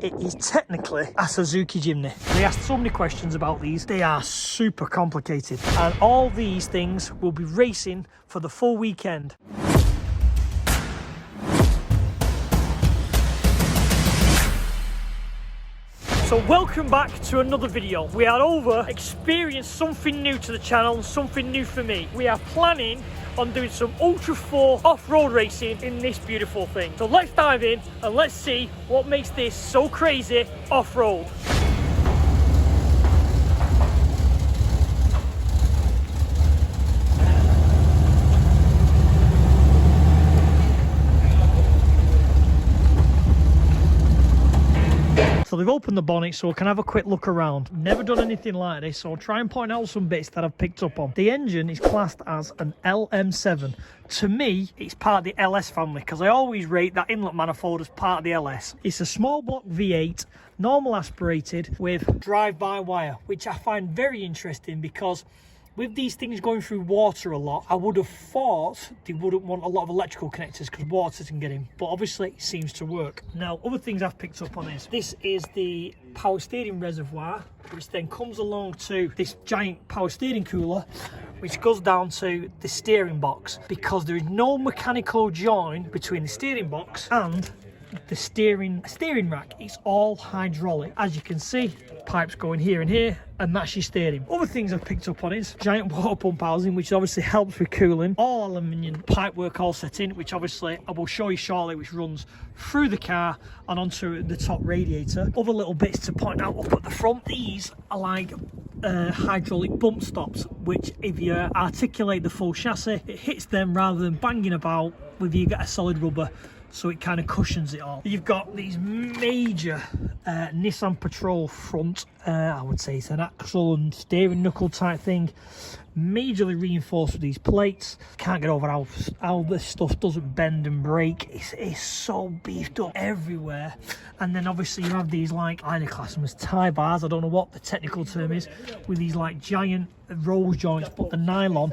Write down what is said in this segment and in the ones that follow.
it is technically a Suzuki Jimny. They asked so many questions about these. They are super complicated. And all these things will be racing for the full weekend. So welcome back to another video. We are over experienced something new to the channel, something new for me. We are planning on doing some Ultra 4 off-road racing in this beautiful thing. So let's dive in and let's see what makes this so crazy off-road. So they've opened the bonnet so we can have a quick look around. Never done anything like this, so I'll try and point out some bits that I've picked up on. The engine is classed as an LM7. To me, it's part of the LS family because I always rate that inlet manifold as part of the LS. It's a small block V8, normal aspirated with drive-by-wire, which I find very interesting because with these things going through water a lot, I would have thought they wouldn't want a lot of electrical connectors because water can get in, but obviously it seems to work. Now, other things I've picked up on this is the power steering reservoir, which then comes along to this giant power steering cooler, which goes down to the steering box because there is no mechanical join between the steering box and the steering rack. It's all hydraulic. As you can see, pipes going here and here, and that's your steering. Other things I've picked up on is giant water pump housing, which obviously helps with cooling. All aluminium pipework all set in, which obviously I will show you shortly, which runs through the car and onto the top radiator. Other little bits to point out up at the front, these are like hydraulic bump stops, which if you articulate the full chassis, it hits them rather than banging about with you get a solid rubber, so it kind of cushions it all. You've got these major Nissan Patrol front, I would say it's an axle and steering knuckle type thing, majorly reinforced with these plates. Can't get over how this stuff doesn't bend and break. It's so beefed up everywhere. And then obviously you have these, like, I class them as tie bars, I don't know what the technical term is, with these like giant rose joints, but the nylon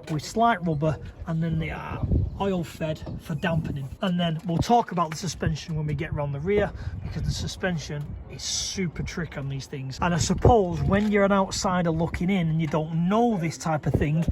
with slight rubber, and then they are oil fed for dampening. And then we'll talk about the suspension when we get around the rear, because the suspension is super tricky on these things. And I suppose when you're an outsider looking in and you don't know this type of thing,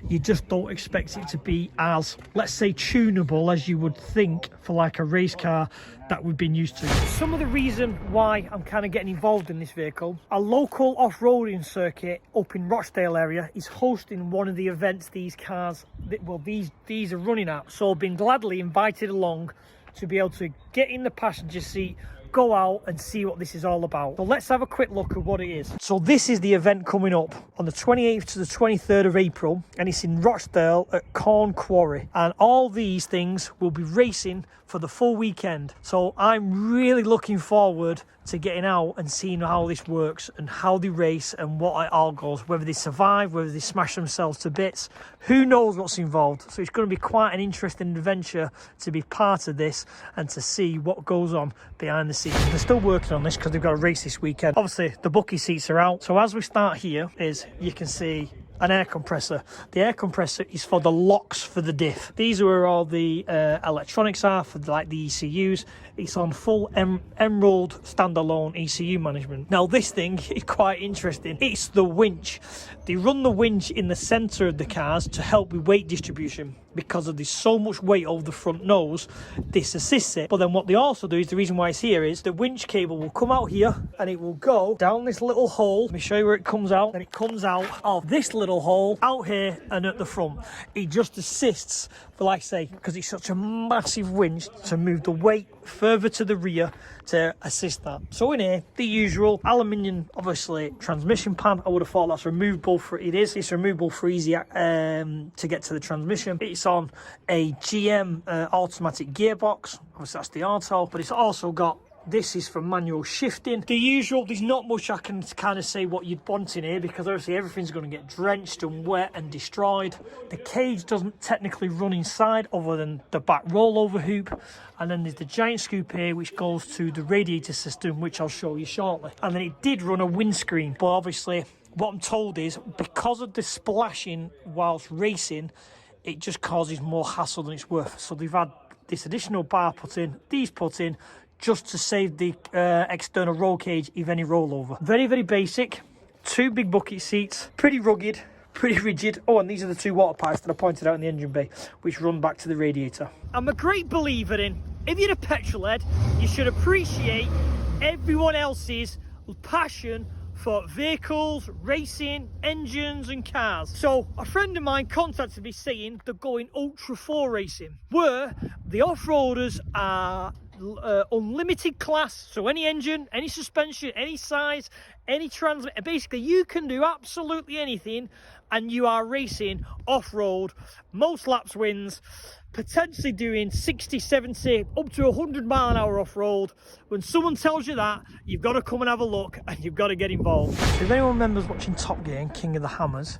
you just don't expect it to be as, let's say, tunable as you would think for like a race car that we've been used to. Some of the reason why I'm kind of getting involved in this vehicle, a local off-roading circuit up in Rochdale area is hosting one of the events these cars, well, these are running at. So I've been gladly invited along to be able to get in the passenger seat, go out and see what this is all about. So let's have a quick look at what it is. So this is the event coming up on the 28th to the 23rd of April, and it's in Rochdale at Corn Quarry. And all these things will be racing for the full weekend. So I'm really looking forward to getting out and seeing how this works and how they race and what it all goes, whether they survive, whether they smash themselves to bits, who knows what's involved. So it's going to be quite an interesting adventure to be part of this and to see what goes on behind the scenes. They're still working on this because they've got a race this weekend. Obviously the bucket seats are out, so as we start here is you can see an air compressor. The air compressor is for the locks for the diff. These are where all the electronics are for like the ECUs. It's on full Emerald standalone ECU management. Now this thing is quite interesting. It's the winch. They run the winch in the center of the cars to help with weight distribution because of there's so much weight over the front nose. This assists it. But then what they also do is, the reason why it's here is the winch cable will come out here and it will go down this little hole. Let me show you where it comes out. And it comes out of this little hole out here and at the front. It just assists for, like I say, because it's such a massive winch, to move the weight further to the rear to assist that. So in here, the usual aluminium, obviously, transmission pad. I would have thought that's removable for it is. It's removable for easy to get to the transmission. It's on a GM automatic gearbox. Obviously that's the auto, but it's also got, this is for manual shifting. The usual, there's not much I can kind of say what you'd want in here because obviously everything's going to get drenched and wet and destroyed. The cage doesn't technically run inside other than the back rollover hoop. And then there's the giant scoop here which goes to the radiator system, which I'll show you shortly. And then it did run a windscreen, but obviously what I'm told is because of the splashing whilst racing, it just causes more hassle than it's worth. So they've had this additional bar put in, these put in, just to save the external roll cage if any rollover. Very, very basic. 2 big bucket seats, pretty rugged, pretty rigid. Oh, and these are the 2 water pipes that I pointed out in the engine bay, which run back to the radiator. I'm a great believer in, if you're a petrol head, you should appreciate everyone else's passion for vehicles, racing, engines and cars. So a friend of mine contacted me saying they're going Ultra 4 racing, where the off-roaders are unlimited class, so any engine, any suspension, any size, any transmission, basically you can do absolutely anything and you are racing off-road, most laps wins, potentially doing 60, 70, up to 100 mile an hour off-road. When someone tells you that, you've got to come and have a look and you've got to get involved. If anyone remembers watching Top Gear and King of the Hammers,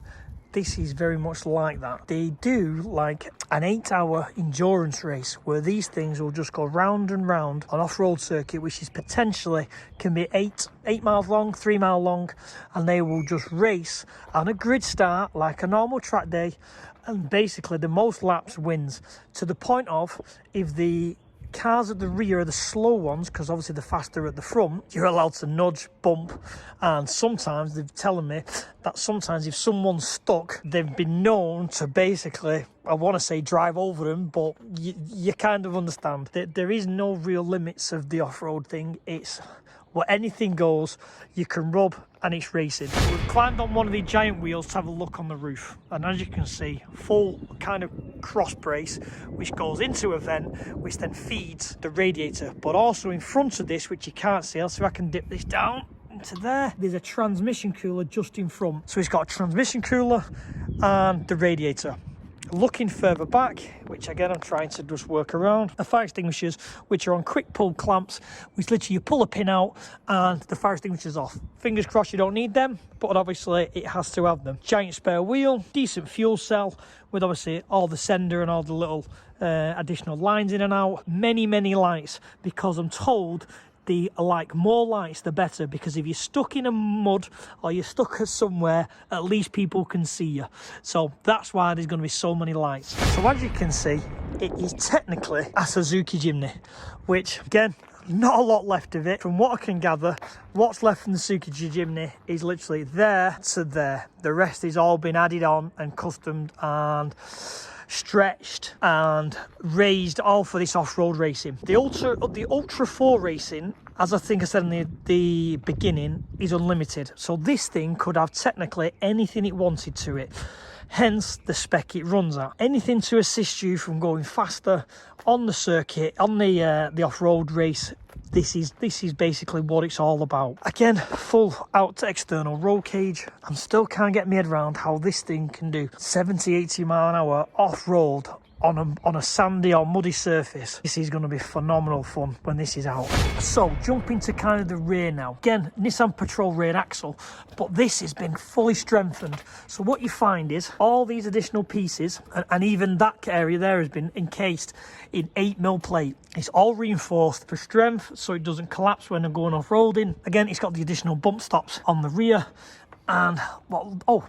this is very much like that. They do like an 8-hour endurance race where these things will just go round and round on off-road circuit, which is potentially can be 8 miles long, 3 mile long, and they will just race on a grid start like a normal track day, and basically the most laps wins, to the point of if the cars at the rear are the slow ones, because obviously the faster at the front, you're allowed to nudge, bump, and sometimes they're telling me that sometimes if someone's stuck, they've been known to basically, I want to say drive over them, but you kind of understand that there is no real limits of the off-road thing. It's where anything goes, you can rub and it's racing. We've climbed on one of the giant wheels to have a look on the roof, and as you can see, full kind of cross brace which goes into a vent which then feeds the radiator, but also in front of this, which you can't see, I'll see if I can dip this down into there, there's a transmission cooler just in front. So it's got a transmission cooler and the radiator. Looking further back, which again I'm trying to just work around, the fire extinguishers, which are on quick pull clamps, which literally you pull a pin out and the fire extinguisher's off. Fingers crossed you don't need them, but obviously it has to have them. Giant spare wheel, decent fuel cell with obviously all the sender and all the little additional lines in and out. Many lights, because I'm told the more lights the better, because if you're stuck in a mud or you're stuck somewhere, at least people can see you. So that's why there's going to be so many lights. So as you can see, it is technically a Suzuki Jimny, which again, not a lot left of it. From what I can gather, what's left from the Suzuki Jimny is literally there to there. The rest is all been added on and customed and stretched and raised, all for this off-road racing. The Ultra 4 racing, as I think I said in the beginning, is unlimited. So this thing could have technically anything it wanted to it. Hence the spec it runs at. Anything to assist you from going faster on the circuit, on the off-road race. This is basically what it's all about. Again, full out to external roll cage. I still can't get my head around how this thing can do 70, 80 mile an hour off-road on a sandy or muddy surface. This is going to be phenomenal fun when this is out. So jumping to kind of the rear now. Again, Nissan Patrol rear axle, but this has been fully strengthened. So what you find is all these additional pieces, and even that area there has been encased in 8mm plate. It's all reinforced for strength, so it doesn't collapse when I'm going off-roading. Again, it's got the additional bump stops on the rear, and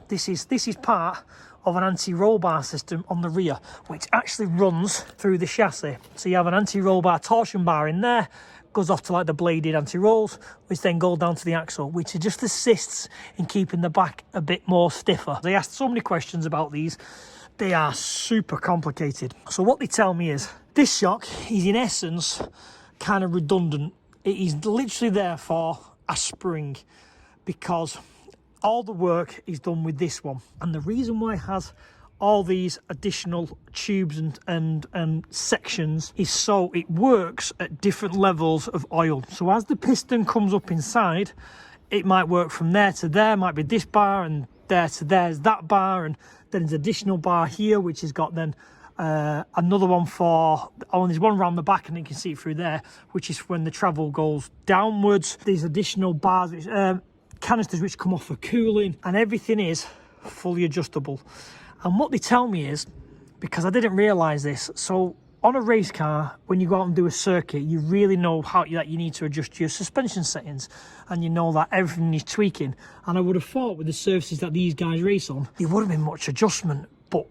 this is part of an anti-roll bar system on the rear, which actually runs through the chassis. So you have an anti-roll bar torsion bar in there, goes off to like the bladed anti-rolls, which then go down to the axle, which just assists in keeping the back a bit more stiffer. They asked so many questions about these. They are super complicated. So what they tell me is this shock is in essence kind of redundant. It is literally there for a spring, because all the work is done with this one, and the reason why it has all these additional tubes and sections is so it works at different levels of oil. So as the piston comes up inside, it might work from there to there, might be this bar, and there to there's that bar, and then there's additional bar here which has got then another one for, there's one around the back and you can see it through there, which is when the travel goes downwards. There's additional bars which canisters which come off for cooling, and everything is fully adjustable. And what they tell me is, because I didn't realize this, so on a race car, when you go out and do a circuit, you really know that you need to adjust your suspension settings, and you know that everything is tweaking. And I would have thought with the surfaces that these guys race on, there wouldn't be much adjustment, but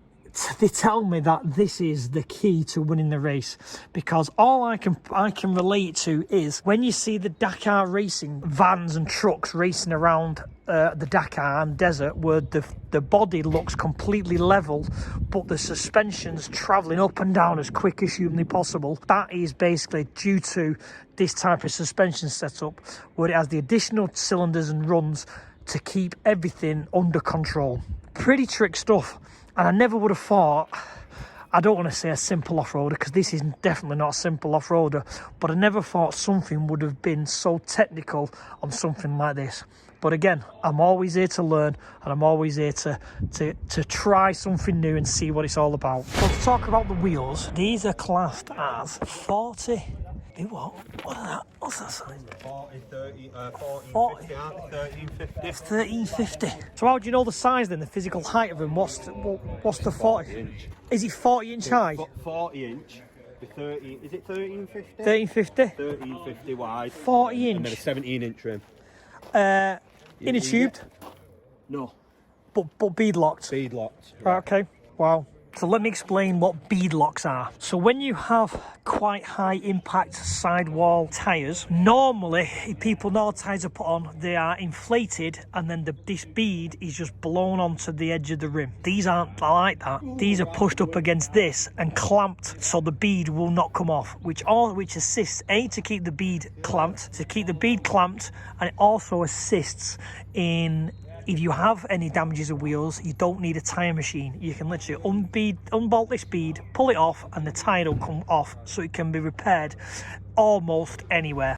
they tell me that this is the key to winning the race, because all I can relate to is when you see the Dakar racing vans and trucks racing around the Dakar and desert, where the body looks completely level, but the suspension's travelling up and down as quick as humanly possible. That is basically due to this type of suspension setup, where it has the additional cylinders and runs to keep everything under control. Pretty trick stuff. And I never would have thought, I don't want to say a simple off-roader, because this is definitely not a simple off-roader, but I never thought something would have been so technical on something like this. But again, I'm always here to learn, and I'm always here to try something new and see what it's all about. So to talk about the wheels, these are classed as 40... What are that? What's that size? 40, 30, 40. 50, 1350. It's 1350. So how do you know the size then, the physical height of them? What's the 40? Inch. Is it 40 inch high? 40 inch. 30, is it 1350? 1350? 1350 wide. 40 inch. And then a 17 inch rim. Inner tubed? No. But bead locked? Bead locked. Right, okay. Wow. So let me explain what bead locks are. So when you have quite high impact sidewall tyres, normally if people know tyres are put on, they are inflated, and then this bead is just blown onto the edge of the rim. These aren't like that. These are pushed up against this and clamped, so the bead will not come off, which assists to keep the bead clamped, and it also assists in, if you have any damages of wheels, you don't need a tyre machine. You can literally unbolt this bead, pull it off, and the tyre will come off, so it can be repaired almost anywhere.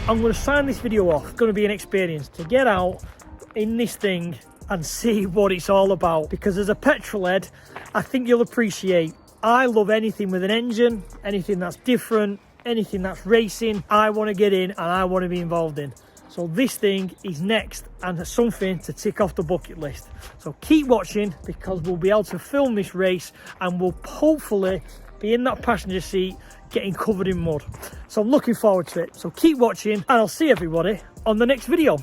I'm going to sign this video off. It's going to be an experience to get out in this thing and see what it's all about, because as a petrol head, I think you'll appreciate, I love anything with an engine, anything that's different, anything that's racing. I want to get in and I want to be involved in. So this thing is next, and something to tick off the bucket list. So keep watching, because we'll be able to film this race and we'll hopefully be in that passenger seat getting covered in mud. So I'm looking forward to it. So keep watching, and I'll see everybody on the next video.